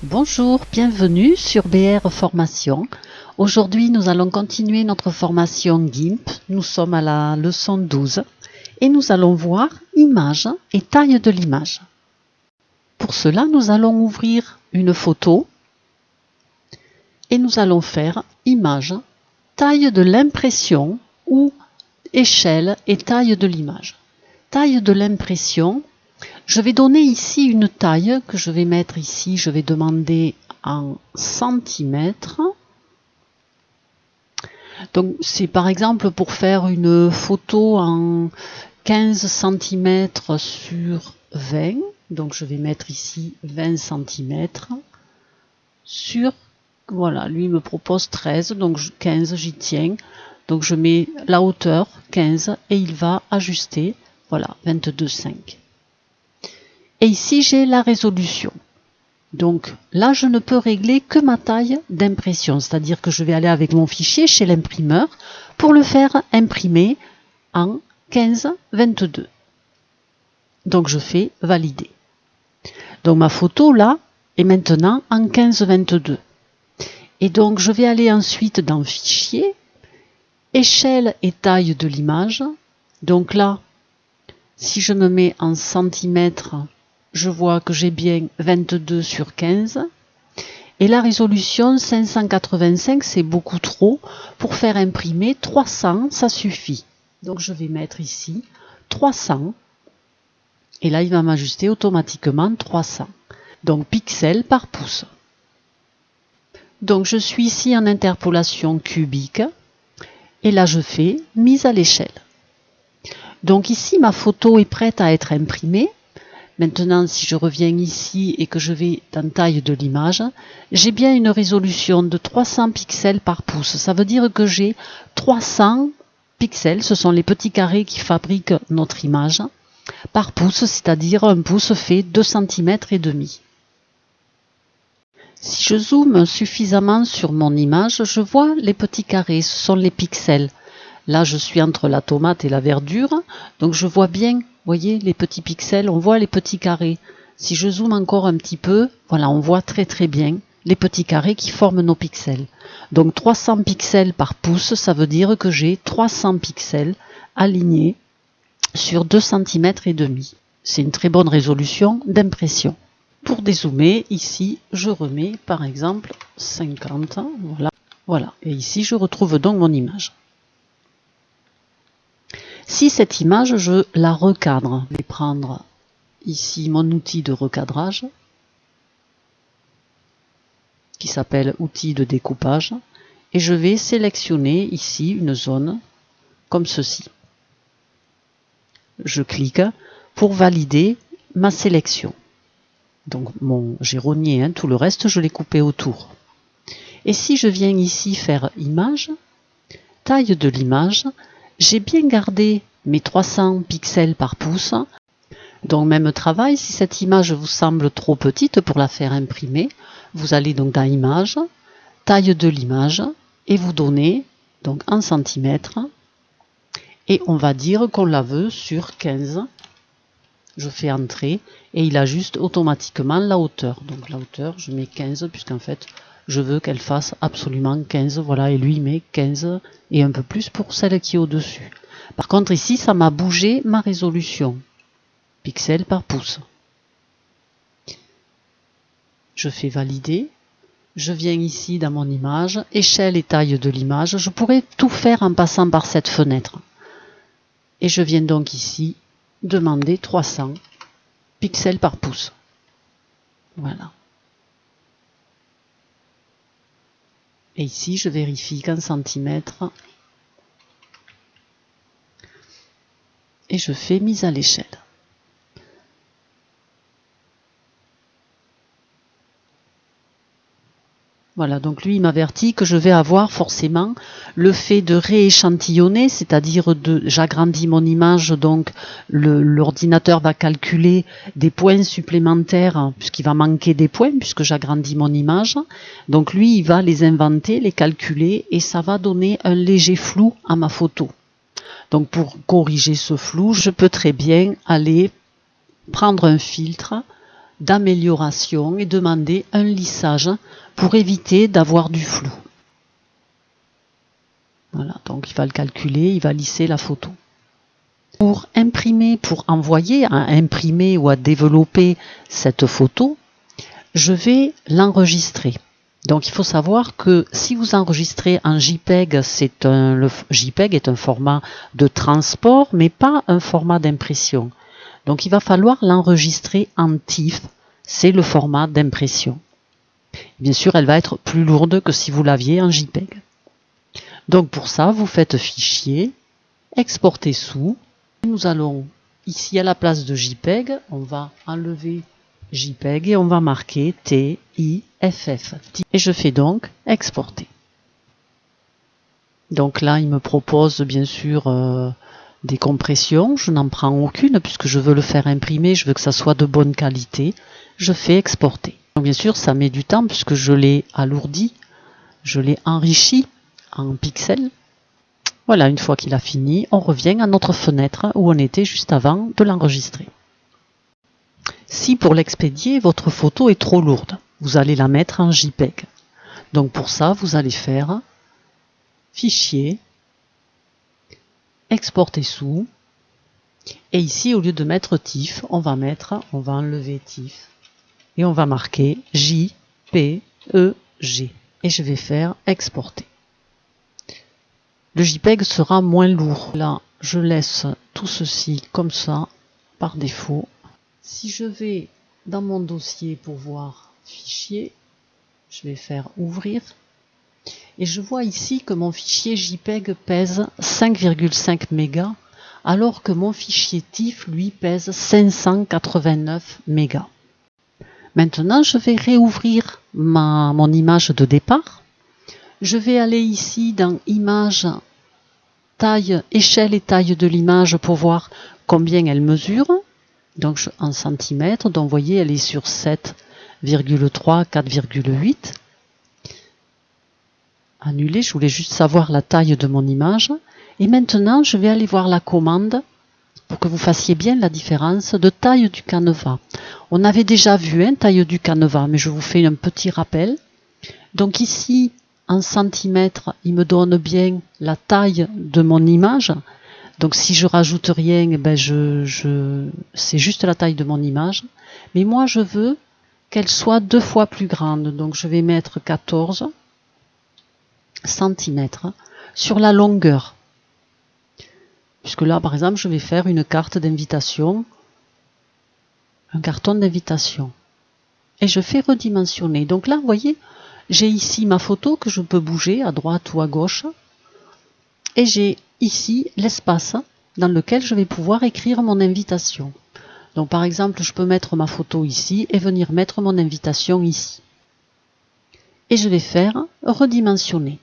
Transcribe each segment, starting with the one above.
Bonjour, bienvenue sur BR Formation. Aujourd'hui, nous allons continuer notre formation GIMP. Nous sommes à la leçon 12 et nous allons voir image et taille de l'image. Pour cela, nous allons ouvrir une photo et nous allons faire image, taille de l'impression ou échelle et taille de l'image. Taille de l'impression. Je vais donner ici une taille que je vais mettre ici, je vais demander en centimètres. Donc c'est par exemple pour faire une photo en 15 cm sur 20. Donc je vais mettre ici 20 cm sur, voilà, lui me propose 13, donc 15 j'y tiens. Donc je mets la hauteur 15 et il va ajuster, voilà, 22,5. Et ici, j'ai la résolution. Donc là, je ne peux régler que ma taille d'impression, c'est-à-dire que je vais aller avec mon fichier chez l'imprimeur pour le faire imprimer en 15-22. Donc je fais valider. Donc ma photo là est maintenant en 15-22. Et donc je vais aller ensuite dans fichier, échelle et taille de l'image. Donc là, si je me mets en centimètres, je vois que j'ai bien 22 sur 15. Et la résolution 585, c'est beaucoup trop. Pour faire imprimer 300, ça suffit. Donc je vais mettre ici 300. Et là, il va m'ajuster automatiquement 300. Donc pixels par pouce. Donc je suis ici en interpolation cubique. Et là, je fais mise à l'échelle. Donc ici, ma photo est prête à être imprimée. Maintenant, si je reviens ici et que je vais dans taille de l'image, j'ai bien une résolution de 300 pixels par pouce. Ça veut dire que j'ai 300 pixels, ce sont les petits carrés qui fabriquent notre image, par pouce, c'est-à-dire un pouce fait 2 cm et demi. Si je zoome suffisamment sur mon image, je vois les petits carrés, ce sont les pixels. Là, je suis entre la tomate et la verdure, donc je vois bien, voyez, les petits pixels, on voit les petits carrés. Si je zoome encore un petit peu, voilà, on voit très très bien les petits carrés qui forment nos pixels. Donc 300 pixels par pouce, ça veut dire que j'ai 300 pixels alignés sur 2 cm et demi. C'est une très bonne résolution d'impression. Pour dézoomer, ici, je remets par exemple 50, voilà. Et ici, je retrouve donc mon image. Si cette image, je la recadre, je vais prendre ici mon outil de recadrage qui s'appelle outil de découpage et je vais sélectionner ici une zone comme ceci. Je clique pour valider ma sélection. Donc j'ai rogné, tout le reste je l'ai coupé autour. Et si je viens ici faire image, taille de l'image, j'ai bien gardé mes 300 pixels par pouce. Donc même travail, si cette image vous semble trop petite pour la faire imprimer, vous allez donc dans image, taille de l'image et vous donnez donc en centimètres et on va dire qu'on la veut sur 15. Je fais entrer et il ajuste automatiquement la hauteur. Donc la hauteur, je mets 15 puisqu'en fait je veux qu'elle fasse absolument 15. Voilà, et lui il met 15 et un peu plus pour celle qui est au-dessus. Par contre ici, ça m'a bougé ma résolution. Pixels par pouce. Je fais valider. Je viens ici dans mon image, échelle et taille de l'image. Je pourrais tout faire en passant par cette fenêtre. Et je viens donc ici demander 300 pixels par pouce. Voilà. Et ici, je vérifie qu'en centimètres. Et je fais mise à l'échelle. Voilà, donc lui il m'avertit que je vais avoir forcément le fait de rééchantillonner, c'est-à-dire j'agrandis mon image, donc l'ordinateur va calculer des points supplémentaires, puisqu'il va manquer des points, puisque j'agrandis mon image. Donc lui il va les inventer, les calculer, et ça va donner un léger flou à ma photo. Donc pour corriger ce flou, je peux très bien aller prendre un filtre, d'amélioration et demander un lissage pour éviter d'avoir du flou. Voilà, donc il va le calculer, il va lisser la photo. Pour imprimer, pour envoyer à imprimer ou à développer cette photo, je vais l'enregistrer. Donc il faut savoir que si vous enregistrez en JPEG, le JPEG est un format de transport, mais pas un format d'impression. Donc il va falloir l'enregistrer en TIFF, c'est le format d'impression. Bien sûr, elle va être plus lourde que si vous l'aviez en JPEG. Donc pour ça, vous faites Fichier, Exporter sous. Nous allons ici à la place de JPEG, on va enlever JPEG et on va marquer TIFF. Et je fais donc Exporter. Donc là, il me propose bien sûr des compressions. Je n'en prends aucune puisque je veux le faire imprimer, je veux que ça soit de bonne qualité. Je fais Exporter. Donc bien sûr, ça met du temps puisque je l'ai alourdi, je l'ai enrichi en pixels. Voilà, une fois qu'il a fini, on revient à notre fenêtre où on était juste avant de l'enregistrer. Si pour l'expédier, votre photo est trop lourde, vous allez la mettre en JPEG. Donc pour ça, vous allez faire Fichier, Exporter sous. Et ici, au lieu de mettre TIFF, on va enlever TIFF. Et on va marquer JPEG. Et je vais faire Exporter. Le JPEG sera moins lourd. Là, je laisse tout ceci comme ça, par défaut. Si je vais dans mon dossier pour voir Fichier, je vais faire Ouvrir. Et je vois ici que mon fichier JPEG pèse 5,5 mégas, alors que mon fichier TIFF, lui, pèse 589 mégas. Maintenant, je vais réouvrir mon image de départ. Je vais aller ici dans Images, taille, échelle et taille de l'image pour voir combien elle mesure. Donc en centimètres, donc vous voyez, elle est sur 7,3, 4,8. Annuler, je voulais juste savoir la taille de mon image. Et maintenant, je vais aller voir la commande pour que vous fassiez bien la différence de taille du canevas. On avait déjà vu taille du canevas, mais je vous fais un petit rappel. Donc ici, en centimètres, il me donne bien la taille de mon image. Donc si je rajoute rien, ben c'est juste la taille de mon image. Mais moi, je veux qu'elle soit 2 fois plus grande. Donc je vais mettre 14 centimètres sur la longueur. Puisque là, par exemple, je vais faire une carte d'invitation, un carton d'invitation. Et je fais redimensionner. Donc là, vous voyez, j'ai ici ma photo que je peux bouger à droite ou à gauche. Et j'ai ici l'espace dans lequel je vais pouvoir écrire mon invitation. Donc par exemple, je peux mettre ma photo ici et venir mettre mon invitation ici. Et je vais faire redimensionner.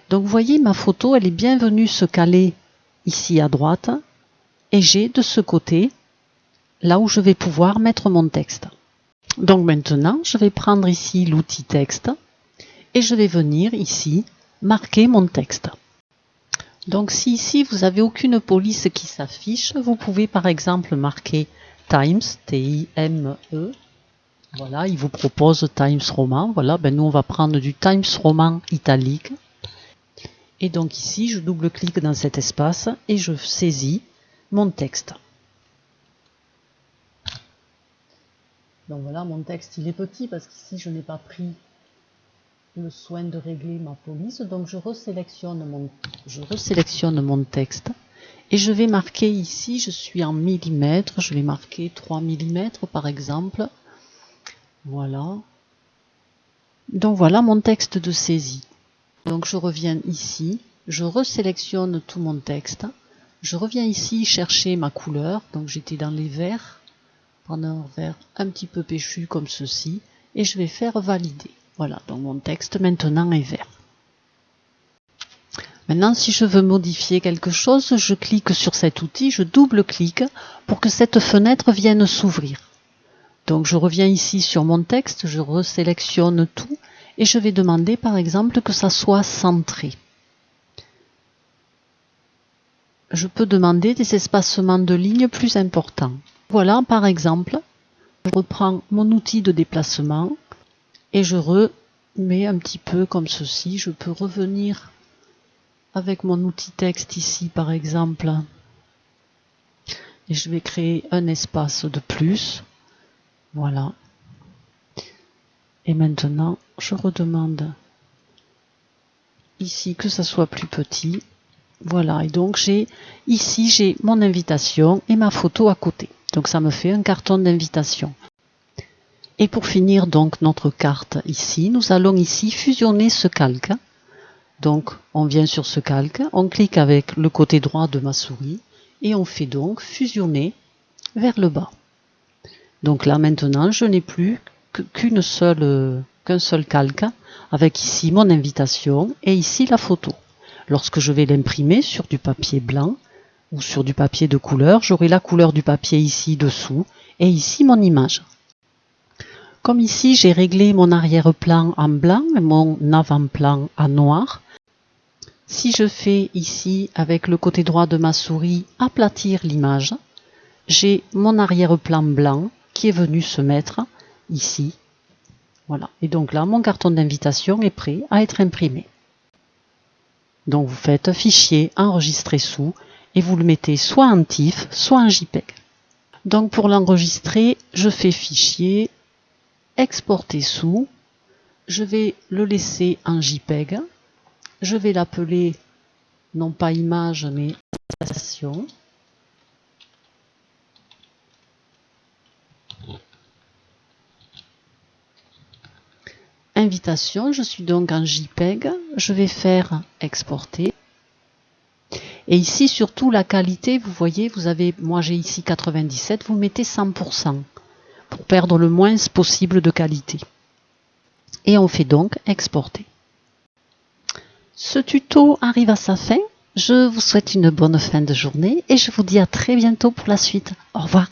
Donc vous voyez, ma photo, elle est bien venue se caler ici à droite. Et j'ai de ce côté, là où je vais pouvoir mettre mon texte. Donc maintenant, je vais prendre ici l'outil texte et je vais venir ici marquer mon texte. Donc si ici vous n'avez aucune police qui s'affiche, vous pouvez par exemple marquer Times, T-I-M-E. Voilà, il vous propose Times Roman. Voilà, ben nous on va prendre du Times Roman italique. Et donc ici, je double-clique dans cet espace et je saisis mon texte. Donc voilà, mon texte il est petit parce qu'ici je n'ai pas pris le soin de régler ma police. Donc je resélectionne mon texte et je vais marquer ici, je suis en millimètres, je vais marquer 3 mm par exemple. Voilà. Donc voilà mon texte de saisie. Donc je reviens ici, je resélectionne tout mon texte. Je reviens ici chercher ma couleur, donc j'étais dans les verts, prendre un vert un petit peu péchu comme ceci, et je vais faire valider. Voilà, donc mon texte maintenant est vert. Maintenant, si je veux modifier quelque chose, je clique sur cet outil, je double-clique pour que cette fenêtre vienne s'ouvrir. Donc je reviens ici sur mon texte, je resélectionne tout, et je vais demander par exemple que ça soit centré. Je peux demander des espacements de lignes plus importants. Voilà par exemple reprends mon outil de déplacement et je remets un petit peu comme ceci. Je peux revenir avec mon outil texte ici par exemple et je vais créer un espace de plus. Voilà. Et maintenant, je redemande ici que ça soit plus petit. Voilà, et donc ici j'ai mon invitation et ma photo à côté. Donc ça me fait un carton d'invitation. Et pour finir donc notre carte ici, nous allons ici fusionner ce calque. Donc on vient sur ce calque, on clique avec le côté droit de ma souris et on fait donc fusionner vers le bas. Donc là maintenant je n'ai plus qu'un seul calque avec ici mon invitation et ici la photo. Lorsque je vais l'imprimer sur du papier blanc ou sur du papier de couleur, j'aurai la couleur du papier ici dessous et ici mon image. Comme ici j'ai réglé mon arrière-plan en blanc et mon avant-plan en noir, si je fais ici avec le côté droit de ma souris aplatir l'image, j'ai mon arrière-plan blanc qui est venu se mettre ici. Voilà. Et donc là, mon carton d'invitation est prêt à être imprimé. Donc vous faites fichier, enregistrer sous, et vous le mettez soit en TIFF, soit en JPEG. Donc pour l'enregistrer, je fais fichier, exporter sous, je vais le laisser en JPEG, je vais l'appeler non pas image mais invitation. Invitation, je suis donc en JPEG, je vais faire exporter. Et ici surtout la qualité, vous voyez, moi j'ai ici 97, vous mettez 100% pour perdre le moins possible de qualité. Et on fait donc exporter. Ce tuto arrive à sa fin, je vous souhaite une bonne fin de journée et je vous dis à très bientôt pour la suite. Au revoir.